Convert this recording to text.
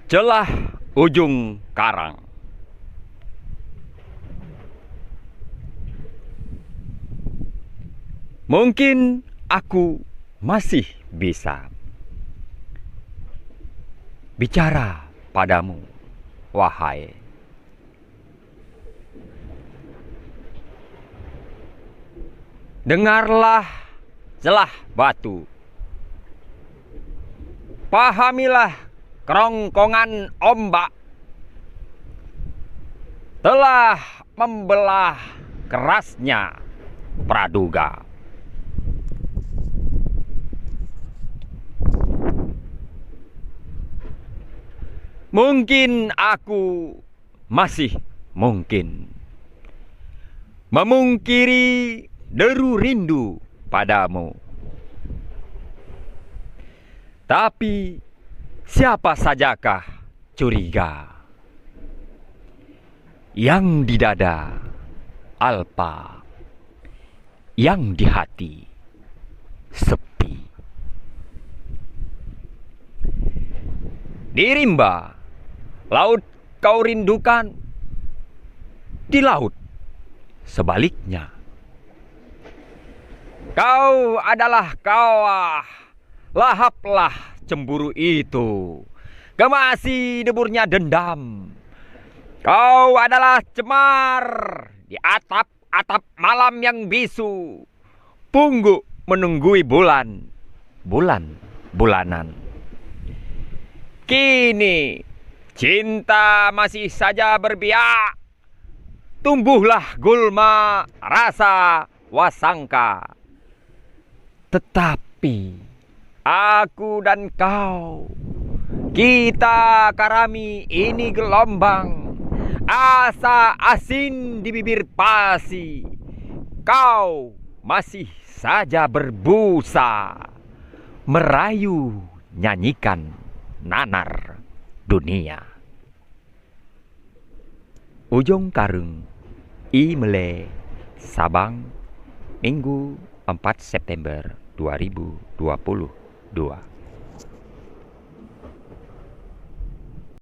Celah ujung karang. Mungkin aku masih bisa bicara padamu, wahai dengarlah celah batu. Pahamilah kerongkongan ombak telah membelah kerasnya praduga. Mungkin aku masih mungkin memungkiri deru rindu padamu. Tapi siapa sajakah curiga yang di dada alpa, yang di hati sepi. Di rimba laut kau rindukan, di laut sebaliknya. Kau adalah kawah, lahaplah cemburu itu, gemasi deburnya dendam. Kau adalah cemar di atap-atap malam yang bisu, pungguk menunggui bulan-bulanan. Kini cinta masih saja berbiak, tumbuhlah gulma rasa wasangka. Tetapi aku dan kau, kita karami ini gelombang, asa asin di bibir pasi. Kau masih saja berbusa, merayu nyanyikan nanar dunia. Ujung Karung, I Mele, Sabang, Minggu 4 September 2022.